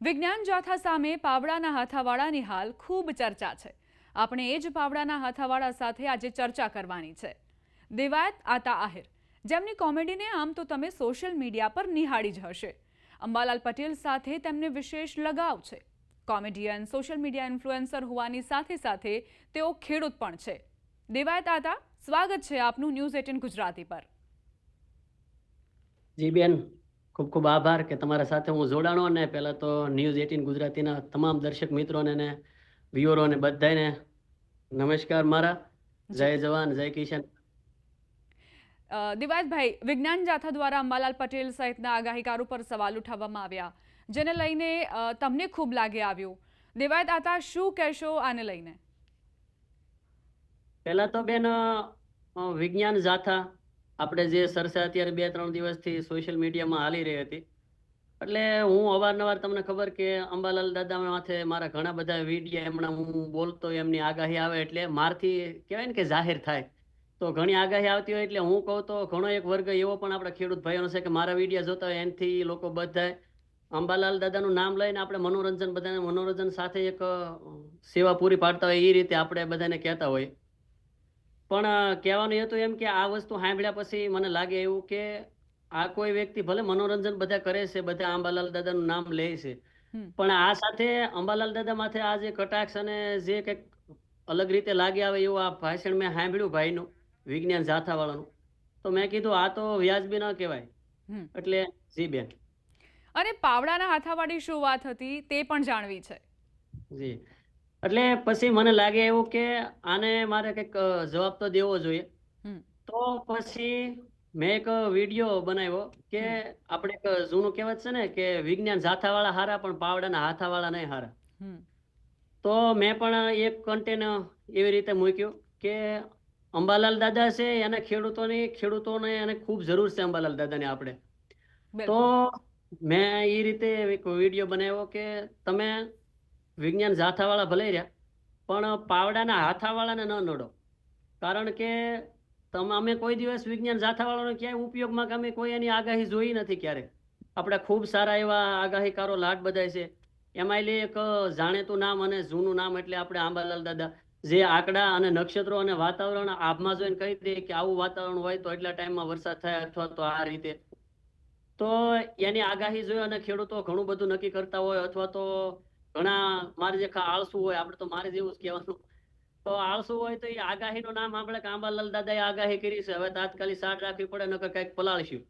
વિજ્ઞાન જાથા સામે પાવડાના હાથાવાળાની હાલ ખૂબ ચર્ચા છે. આપણે એ જ પાવડાના હાથાવાળા સાથે આજે ચર્ચા કરવાની છે. દેવાયત આતા આહિર, જેમની કોમેડીને આમ તો તમે સોશિયલ મીડિયા પર નિહાળી જ હશે. અંબાલાલ પટેલ સાથે તેમને વિશેષ લગાવ છે. કોમેડિયન, સોશિયલ મીડિયા ઇન્ફ્લુએન્સર હોવાની સાથે સાથે તેઓ ખેડૂત પણ છે. દેવાયત આતા, સ્વાગત છે આપનું ન્યૂઝ 18 ગુજરાતી પર. જી બેન, ખૂબ ખૂબ આભાર કે તમારા સાથે હું જોડાણો. અને પહેલા તો ન્યૂઝ 18 ગુજરાતીના તમામ દર્શક મિત્રોને ને વ્યુઅરોને બધાને નમસ્કાર મારા. જય જવાન જય કિશન. દિવાયતભાઈ, વિજ્ઞાન જાથા દ્વારા અંબાલાલ પટેલ સહિતના આગાહીકારો પર સવાલ ઉઠાવવામાં આવ્યા, જેને લઈને તમને ખૂબ લાગે આવ્યું. દિવાયત આતા, શું કહેશો આને લઈને? પહેલા તો બેન, વિજ્ઞાન જાથા આપણે જે ચર્ચા અત્યારે 2-3 દિવસથી સોશિયલ મીડિયામાં હાલી રહી હતી, એટલે હું અવારનવાર તમને ખબર કે અંબાલાલ દાદા માથે મારા ઘણા બધા વિડીયો હમણાં હું બોલતો એમની આગાહી આવે એટલે મારથી કહેવાય ને કે જાહેર થાય. તો ઘણી આગાહી આવતી હોય એટલે હું કહું તો ઘણો એક વર્ગ એવો પણ આપણા ખેડૂત ભાઈઓનો છે કે મારા વિડીયો જોતા હોય એનાથી લોકો બધા અંબાલાલ દાદાનું નામ લઈને આપણે મનોરંજન, બધાને મનોરંજન સાથે એક સેવા પૂરી પાડતા હોય એ રીતે આપણે બધાને કહેતા હોય. પણ કહેવાનું હતું એમ કે આ વસ્તુ સાંભળ્યા પછી મને લાગે એવું કે આ કોઈ વ્યક્તિ ભલે મનોરંજન બધા કરે છે, બધા અંબાલાલ દાદાનું નામ લે છે, પણ આ સાથે અંબાલાલ દાદા માથે આ જે કટાક્ષ અને જે કંઈક અલગ રીતે લાગી આવે એવું આ ભાષણ મેં સાંભળ્યું ભાઈનું, વિજ્ઞાન જાથા વાળાનું, તો મેં કીધું આ તો વ્યાજબી ન કહેવાય. એટલે જી બેન. અને પાવડાના હાથાવાળી શું વાત હતી તે પણ જાણવી છે. જી, એટલે પછી મને લાગે એવું કે આને મારે કંઈક જવાબ તો દેવો જોઈએ. તો પછી મેં એક વિડીયો બનાવ્યો કે આપણે એક જૂનું કહેવત છે ને કે વિજ્ઞાન જાથાવાળા હારા પણ પાવડાના હાથાવાળા નહીં હારા. તો મેં પણ એક કન્ટેન્ટ એવી રીતે મૂક્યું કે અંબાલાલ દાદા છે એને ખેડૂતોને એને ખૂબ જરૂર છે અંબાલાલ દાદાને આપણે. તો મેં એ રીતે એક વિડીયો બનાવ્યો કે તમે વિજ્ઞાન જાથાવાળા ભલે રહ્યા પણ પાવડાના હાથાવાળાને ન નડો. કારણ કે અમે કોઈ દિવસ વિજ્ઞાન જાથાવાળાનો ક્યાંય ઉપયોગમાં કે અમે કોઈ એની આગાહી જોઈ નથી ક્યારેક. આપણે ખૂબ સારા એવા આગાહીકારો લાટ બધાય છે. એમાં એક જાણીતું નામ અને જૂનું નામ એટલે આપણે અંબાલાલ દાદા, જે આંકડા અને નક્ષત્રો અને વાતાવરણ આભમાં જોઈને કહી દે કે આવું વાતાવરણ હોય તો એટલા ટાઈમમાં વરસાદ થાય અથવા તો આ રીતે. તો એની આગાહી જોઈ અને ખેડૂતો ઘણું બધું નક્કી કરતા હોય, અથવા તો ઘણા મારે જે આળસુ હોય, આપણે તો મારે જેવું જ કહેવાનું, તો આળસુ હોય તો એ આગાહીનું નામ આપણે કે અંબાલાલ દાદાએ આગાહી કરી છે, હવે તાત્કાલિક સાટ રાખવી પડે નકર કંઈક પલાળશું.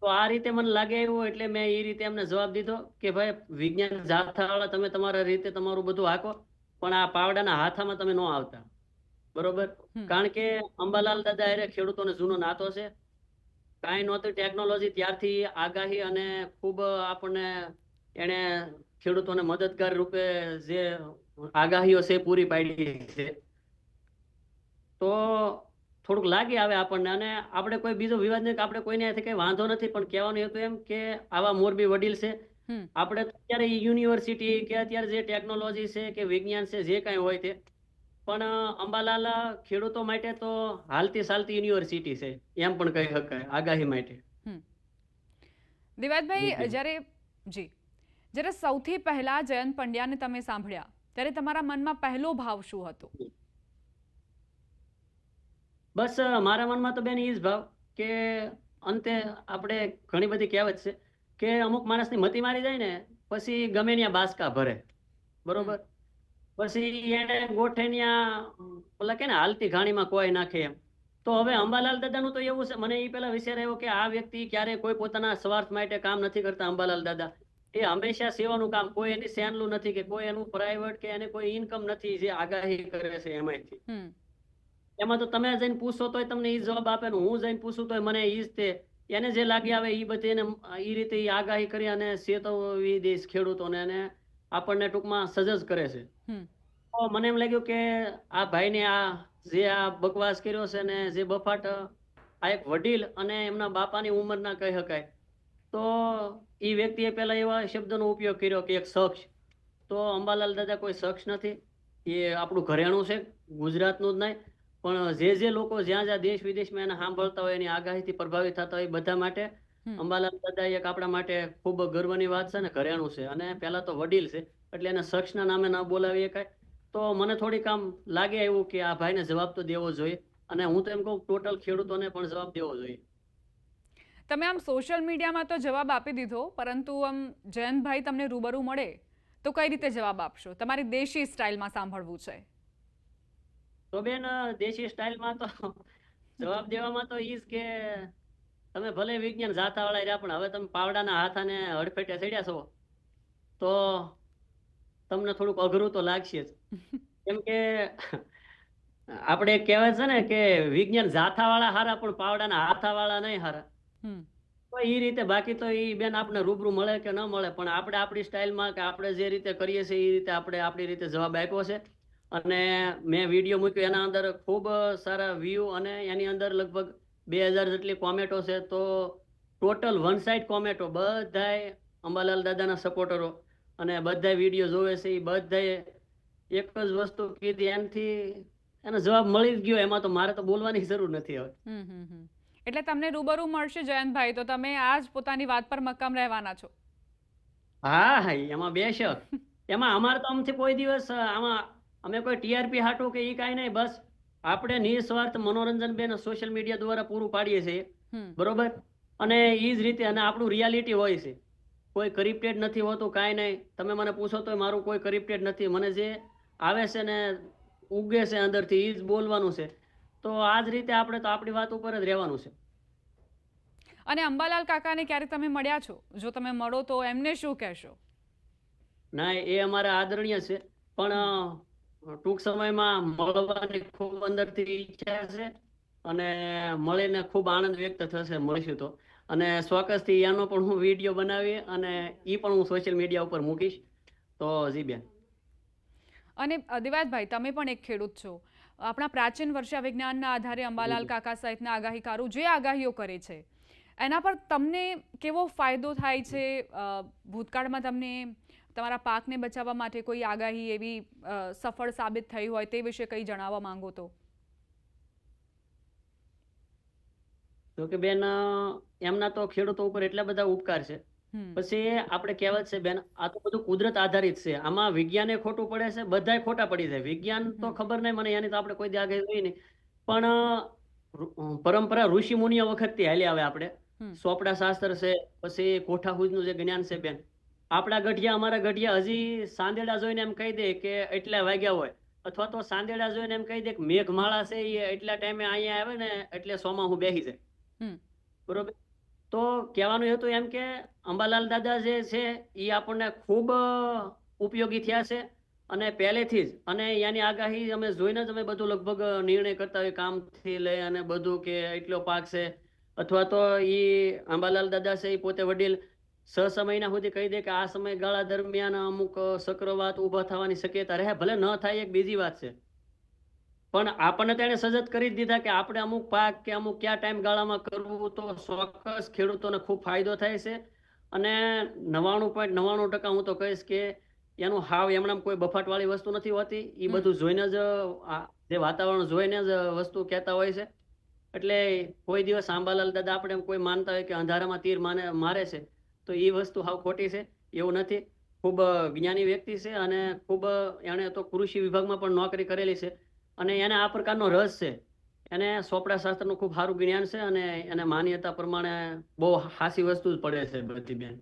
તો આ રીતે મને લાગે એવું એટલે મેં એ રીતે એમને જવાબ દીધો કે ભાઈ વિજ્ઞાન જાથાવાળા તમે તમારા રીતે તમારું બધું હાકો, પણ આ પાવડાના હાથામાં તમે ન આવતા. બરોબર? કારણ કે અંબાલાલ દાદા એ ખેડૂતોને જૂનો નાતો છે. કાંઈ નહોતું ટેકનોલોજી, ત્યારથી આગાહી અને ખૂબ આપણને એને ખેડૂતોને મદદગાર રૂપે જે આગાહીઓ છે પૂરી પાડી છે. તો થોડુંક લાગે આવે આપણને. અને આપણે કોઈ બીજો વિવાદ નહીં, આપણે કોઈને કઈ વાંધો નથી, પણ કહેવાનું હતું એમ કે આવા મોરબી વડીલ છે, આપણે અત્યારે યુનિવર્સિટી કે અત્યારે જે ટેકનોલોજી છે કે વિજ્ઞાન છે જે કાંઈ હોય તે, પણ અંબાલાલ ખેડૂતો માટે તો હાલતી ચાલતી યુનિવર્સિટી છે એમ પણ કહી શકાય આગાહી માટે. દિવાયતભાઈ, જ્યારે સૌથી પહેલા જયંત પંડ્યાને તમે સાંભળ્યા ત્યારે તમારા મનમાં પહેલો ભાવ શું હતો? બસ મારા મનમાં તો બેન એ જ ભાવ કે અંતે આપણે ઘણી બધી કહેવત છે કે અમુક માણસની મતી મારી જાય ને પછી ગમે ત્યાં બાસકા ભરે. બરોબર? પછી એને ગોઠેન્યા ઓલા કે ને હાલતી ઘાણીમાં કોઈ નાખે એમ. તો હવે અંબાલાલ દાદાનું તો એવું છે, મને એ પેલા વિચાર આવ્યો કે આ વ્યક્તિ ક્યારે કોઈ પોતાના સ્વાર્થ માટે કામ નથી કરતા. અંબાલાલ દાદા એ હંમેશા સેવાનું કામ, કોઈ એની સેનલું નથી કે કોઈ એનું પ્રાઇવેટ કે એને કોઈ ઇન્કમ નથી જે આગાહી કરે છે એમાંથી. એમાં તો તમે જઈને પૂછો તોય તમને એ જવાબ આપે ને હું જઈને પૂછું તોય મને એ જ તે એને જે લાગી આવે એ બધી એને એ રીતે આગાહી કરી અને ચેતવવી દેશ ખેડૂતોને અને આપણને ટૂંકમાં સજજ કરે છે. તો મને એમ લાગ્યું કે આ ભાઈને આ જે આ બકવાસ કર્યો છે ને જે બફાટ આ એક વડીલ અને એમના બાપાની ઉંમરના કહી શકાય, તો એ વ્યક્તિએ પેલા એવા શબ્દનો ઉપયોગ કર્યો કે એક શખ્સ. તો અંબાલાલ દાદા કોઈ શખ્સ નથી, એ આપણું ઘરેણું છે, ગુજરાતનું જ નહીં પણ જે લોકો જ્યાં જ્યાં દેશ વિદેશમાં એને સાંભળતા હોય, એની આગાહીથી પ્રભાવિત થતા હોય, બધા માટે અંબાલાલ દાદા એક આપણા માટે ખૂબ ગર્વની વાત છે ને ઘરેણું છે, અને પેલા તો વડીલ છે એટલે એને શખ્સના નામે ના બોલાવી શકાય. તો મને થોડીક આમ લાગે એવું કે આ ભાઈને જવાબ તો દેવો જોઈએ, અને હું તો એમ કહું ટોટલ ખેડૂતોને પણ જવાબ દેવો જોઈએ. તમે આમ સોશિયલ મીડિયામાં તો જવાબ આપી દીધો, પરંતુ આમ જયંતભાઈ તમને રૂબરૂ મળે તો કઈ રીતે જવાબ આપશો? તમારી દેશી સ્ટાઇલમાં સાંભળવું છે. તો બેન, દેશી સ્ટાઇલમાં તો જવાબ દેવામાં તો ઈ જ કે તમે ભલે વિજ્ઞાન જાતાવાળા રહ્યા, પણ હવે તમે પાવડાના હાથાને હડફેટે ચડ્યા છો તો તમને થોડુંક અઘરું તો લાગશે જ. કેમ કે આપણે કહેવાય છે ને કે વિજ્ઞાન જાથાવાળા હારા પણ પાવડાના હાથાવાળા નહીં હારા. તો એ રીતે બાકી તો એ બેન આપણે રૂબરૂ મળે કે ન મળે, પણ આપણે આપણી સ્ટાઇલમાં કે આપણે જે રીતે કરીએ છીએ એ રીતે આપણે આપણી રીતે જવાબ આપ્યો છે. અને મેં વિડીયો મૂક્યો, એના અંદર ખૂબ સારા વ્યૂ, અને એની અંદર લગભગ 2000 જેટલી કોમેન્ટો છે. તો ટોટલ વન સાઇડ કોમેન્ટો, બધાય અંબાલાલ દાદાના સપોર્ટરો અને બધા વિડીયો જોવે છે, એ બધાએ એક જ વસ્તુ કીધી, એનાથી એનો જવાબ મળી જ ગયો. એમાં તો મારે તો બોલવાની જરૂર નથી હવે. એટલે તમને રૂબરૂ મળશે જયંતભાઈ તો તમે આજ પોતાની વાત પર મક્કમ રહેવાના છો? હા, એમાં બેશક. એમાં અમારે તો આમથી કોઈ દિવસ આમાં અમે કોઈ ટીઆરપી હાટું કે ઈ કાંઈ નહીં, બસ આપણે નિસ્વાર્થ મનોરંજન બેન સોશિયલ મીડિયા દ્વારા પૂરું પાડીએ છીએ, બરોબર. અને ઈ જ રીતે, અને આપણું રિયાલિટી હોય છે, કોઈ કરિપ્ટેડ નથી હોતું, કાંઈ નહીં. તમે મને પૂછો તો મારું કોઈ કરિપ્ટેડ નથી. મને જે આવે છે ને ઉગે છે અંદરથી ઈ જ બોલવાનું છે. તો આ જ રીતે આપણે તો આપણી વાત ઉપર જ રહેવાનું છે. અને અંબાલાલ કાકાને ક્યારે તમે મળ્યા છો? જો તમે મળો તો એમને શું કહેશો? ના, એ અમારા આદરણીય છે, પણ ટૂંક સમયમાં મળવાની ખૂબ અંદરથી ઈચ્છા છે, અને મળીને ખૂબ આનંદ વ્યક્ત થશે મળીશું તો. અને ચોક્કસથી એનો પણ હું વિડીયો બનાવી અને ઈ પણ હું સોશિયલ મીડિયા ઉપર મૂકીશ. તો જી બેન. અને દિવાયતભાઈ, તમે પણ એક ખેડૂત છો. આપણા પ્રાચીન વર્ષા વિજ્ઞાનના આધારે અંબાલાલ કાકા સહિતના આગાહીકારો જે આગાહીઓ કરે છે એના પર તમને કેવો ફાયદો થાય છે? ભૂતકાળમાં તમને તમારા પાકને બચાવવા માટે કોઈ આગાહી એવી સફળ સાબિત થઈ હોય તે વિશે કંઈ જણાવવા માંગો તો? તો કે બેન, એમના તો ખેડૂતો ઉપર એટલા બધા ઉપકાર છે. પછી આપણે કહેવત છે બેન, આ તો બધું કુદરત આધારિત છે. આમાં વિજ્ઞાને ખોટું પડે છે, બધાય ખોટા પડી જાય. વિજ્ઞાન તો ખબર નહીં મને, એની તો આપણે કોઈ દી આગાહી જોઈ નહીં. પણ પરંપરા ઋષિ મુનિઓ વખતથી હાલી આવે. આપણે ચોપડા શાસ્ત્ર છે, પછી કોઠાહૂજનું જે જ્ઞાન છે બેન, આપણા ગઢિયા, અમારા ગઢિયા હજી સાંદેડા જોઈને એમ કહી દે કે એટલા વાગ્યા હોય, અથવા તો સાંદેડા જોઈને એમ કહી દે કે મેઘમાળા છે એ એટલા ટાઈમે અહીંયા આવે ને એટલે સોમાં હું બેસી જાય, બરોબર. તો કહેવાનું હતું એમ કે અંબાલાલ દાદા જે છે એ આપણને ખૂબ ઉપયોગી થયા છે, અને પહેલેથી જ. અને એની આગાહી અમે જોઈને જ અમે બધું લગભગ નિર્ણય કરતા હોય, કામથી લઈ અને બધું, કે એટલો પાક છે. અથવા તો એ અંબાલાલ દાદા છે એ પોતે વડીલ 6 મહિના સુધી કહી દે કે આ સમયગાળા દરમિયાન અમુક ચક્રવાત ઊભા થવાની શક્યતા રહે. ભલે ન થાય, એક બીજી વાત છે, પણ આપણને તેને સજત કરી જ દીધા કે આપણે અમુક પાક કે અમુક કયા ટાઈમ ગાળામાં કરવું, તો ચોક્કસ ખેડૂતોને ખૂબ ફાયદો થાય છે. અને 99.99% હું તો કહીશ કે એનું હાવ એમણામ કોઈ બફાટવાળી વસ્તુ નથી હોતી. એ બધું જોઈને જ, જે વાતાવરણ જોઈને જ વસ્તુ કહેતા હોય છે. એટલે કોઈ દિવસ અંબાલાલ દાદા આપણે કોઈ માનતા હોય કે અંધારામાં તીર મારે છે, તો એ વસ્તુ હાવ ખોટી છે. એવું નથી. ખૂબ જ્ઞાની વ્યક્તિ છે, અને ખૂબ એણે તો કૃષિ વિભાગમાં પણ નોકરી કરેલી છે, અને એને આ પ્રકારનો રસ છે. એને ચોપડા શાસ્ત્રનું ખૂબ સારું જ્ઞાન છે, અને એને માન્યતા પ્રમાણે બહુ હાસી વસ્તુ જ પડે છે બધી બેન.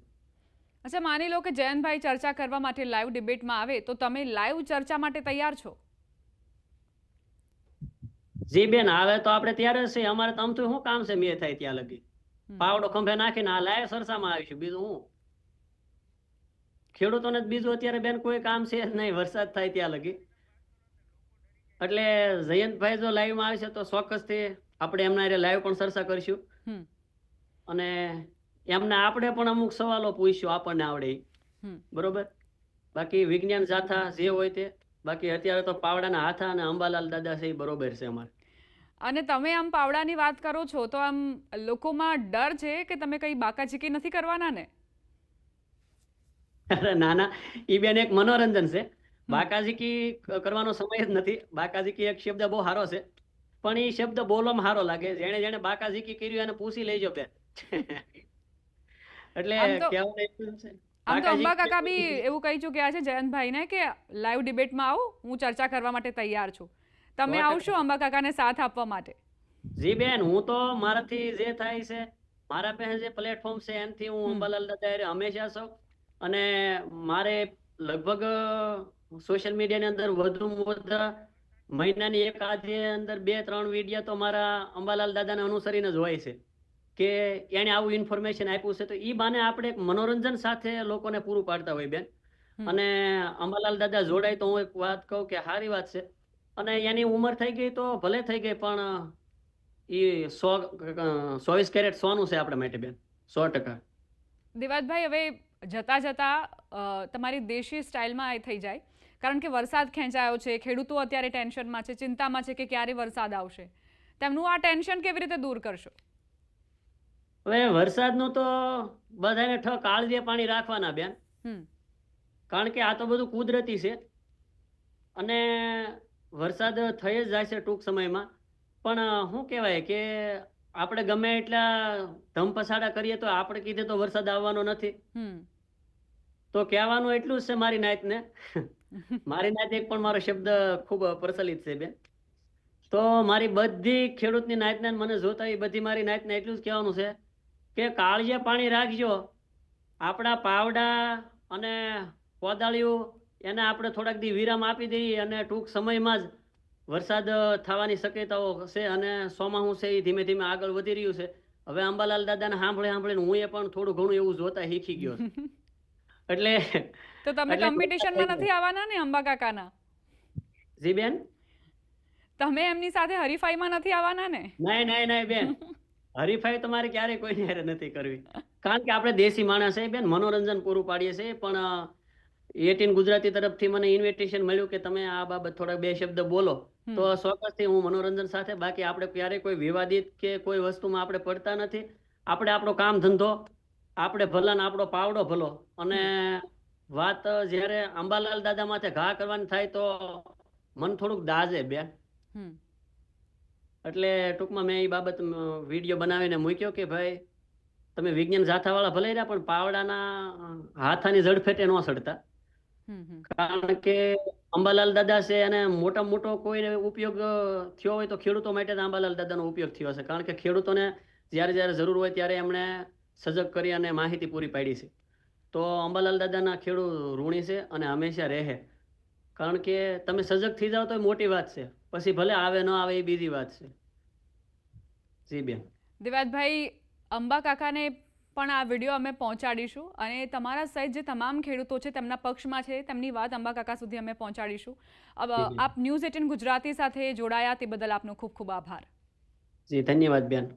અચ્છા, માની લો કે જયંતભાઈ ચર્ચા કરવા માટે લાઈવ ડિબેટમાં આવે તો તમે લાઈવ ચર્ચા માટે તૈયાર છો? જી બેન, આવે તો આપણે ત્યારે જ છે. અમારે તો આમથી શું કામ છે મેં થાય ત્યાં લગી? પાવડો ખંભે નાખીને આ લાઈવ ચર્ચામાં આવીશું, બીજું હું. ખેડૂતોને જ બીજું અત્યારે બેન કોઈ કામ છે જ નહીં, વરસાદ થાય ત્યાં લગી. એટલે જયંતભાઈ જો લાઈવમાં આવશે તો ચોક્કસથી આપણે એમના લાઈવ પણ ચર્ચા કરીશું, અને એમને આપણે પણ અમુક સવાલો પૂછ્યું, આપણને આવડે, બરોબર. બાકી વિજ્ઞાન જાથા જે હોય તે, બાકી અત્યારે તો પાવડાના હાથા અને અંબાલાલ દાદા છે એ બરોબર છે અમારે. અને તમે આમ પાવડાની વાત કરો છો તો આમ લોકોમાં ડર છે કે તમે કઈ બાકાચીકી નથી કરવાના ને? અરે ના ના, એ બેન એક મનોરંજન છે. બાકાજીકી કરવાનો સમય જ નથી. બાકાજીકી એક શબ્દ બહુ સારો છે, પણ એ શબ્દ બોલવામાં સારો લાગે. જેને જેને બાકાજીકી કર્યું એને પૂછી લેજો બેન. એટલે આમ તો કહેવાનું એટલું જ છે આમ તો અંબા કાકા બી કાકાજી એવું કહી ચૂક્યા છે જયંતભાઈને કે લાઈવ ડિબેટમાં આવો, હું ચર્ચા કરવા માટે તૈયાર છું. તમે 100% આવશો અંબા કાકાને સાથ આપવા માટે? જી બેન, હું તો મારાથી જે થાય છે, મારા પાસે જે પ્લેટફોર્મ છે એનાથી હું અંબાલાલ દાદા હારે હંમેશા છું. અને મારે લગભગ સોશિયલ મીડિયાની અંદર વધુમાં વધુ મહિનાની એકાદ અંદર 2-3 વિડીયો તો મારા અંબાલાલ દાદાને અનુસરીને જ હોય છે કે એને આવું ઇન્ફોર્મેશન આપ્યું છે, તો ઈ બાને આપણે એક મનોરંજન સાથે લોકોને પૂરું પાડતા હોય બેન. અને અંબાલાલ દાદા જોડાય તો હું એક વાત કહું કે સારી વાત છે. અને એની ઉંમર થઈ ગઈ તો ભલે થઈ ગઈ, પણ એ 24 કેરેટ સોનું છે આપણા માટે બેન, 100%. દેવાતભાઈ, હવે જતા જતા તમારી દેશી સ્ટાઇલમાં એ થઈ જાય, કારણ કે વરસાદ ખેંચાયો છે, ખેડૂતો અત્યારે ટેન્શનમાં છે, ચિંતામાં છે કે ક્યારે વરસાદ આવશે. તેમનું આ ટેન્શન કેવી રીતે દૂર કરશો? હવે વરસાદનું તો બધાને કાળજે પાણી રાખવાના બેન, કારણ કે આ તો બધું કુદરતી છે અને વરસાદ થઈ જ જાય છે ટૂંક સમયમાં. પણ શું કહેવાય કે આપણે ગમે એટલા ધમપછાડા કરીએ તો આપણે કીધે તો વરસાદ આવવાનો નથી. તો કહેવાનું એટલું જ છે મારી નાતને. મારી નાત એક પણ મારો શબ્દ ખૂબ પ્રચલિત છે બેન. તો મારી બધી ખેડૂતની નાતને મને જોતા એ બધી મારી નાતને એટલું જ કહેવાનું છે કે કાળજે પાણી રાખજો. આપણા પાવડા અને કોદાળીઓ એને આપણે થોડાક દી વિરામ આપી દઈએ અને ટૂંક સમયમાં જ વરસાદ થવાની શક્યતાઓ છે અને ચોમાસું છે એ ધીમે ધીમે આગળ વધી રહ્યું છે. હવે અંબાલાલ દાદાને સાંભળીને હું એ પણ થોડું ઘણું એવું જોતા શીખી ગયો છું. એટલે તો તમે કોમ્પિટિશનમાં નથી આવવાના ને અંબા કાકાના? જી બેન, તમે એમની સાથે હરીફાઈમાં નથી આવવાના ને? નહીં બેન, હરીફાઈ તમારે ક્યારેય કોઈની હારે નથી કરવી, કારણ કે આપણે દેશી માણસ છે બેન, મનોરંજન પૂરું પાડીએ છીએ. પણ 18 ગુજરાતી તરફથી મને ઇન્વિટેશન મળ્યું કે તમે આ બાબત થોડા 2 શબ્દ બોલો, તો ચોક્કસથી હું મનોરંજન સાથે. બાકી આપણે ક્યારેય કોઈ વિવાદિત કે કોઈ વસ્તુમાં આપણે પડતા નથી. આપણે આપણો કામ ધંધો, આપણે ભલા ને આપણો પાવડો ભલો. અને વાત જ્યારે અંબાલાલ દાદા માથે ઘા કરવાની થાય તો મન થોડુંક દાઝે બેન. એટલે ટૂંકમાં મેં એ બાબત વિડીયો બનાવીને મૂક્યો કે ભાઈ તમે વિજ્ઞાન જાથાવાળા ભલે રહ્યા, પણ પાવડાના હાથાની ઝડફેટે ન સડતા. કારણ કે અંબાલાલ દાદા છે અને મોટામાં મોટો કોઈને ઉપયોગ થયો હોય તો ખેડૂતો માટે અંબાલાલ દાદાનો ઉપયોગ થયો છે. કારણ કે ખેડૂતોને જ્યારે જ્યારે જરૂર હોય ત્યારે એમણે સજગ કરી અને માહિતી પૂરી પાડી છે. તો અંબાલાલ દાદાના ખેડૂત ઋણી છે અને હંમેશા રહે. કારણ કે તમે સજગ થઈ જાઓ તો એ મોટી વાત છે, પછી ભલે આવે ન આવે એ બીજી વાત છે. જી બેન. દેવાતભાઈ, અંબા કાકાને પણ આ વિડીયો અમે પહોંચાડીશું અને તમારા સહિત જે તમામ ખેડૂતો છે તેમના પક્ષમાં છે તેમની વાત અંબા કાકા સુધી અમે પહોંચાડીશું. આપ ન્યૂઝ 18 ગુજરાતી સાથે જોડાયા તે બદલ આપનો ખૂબ ખૂબ આભાર. જી ધન્યવાદ બેન.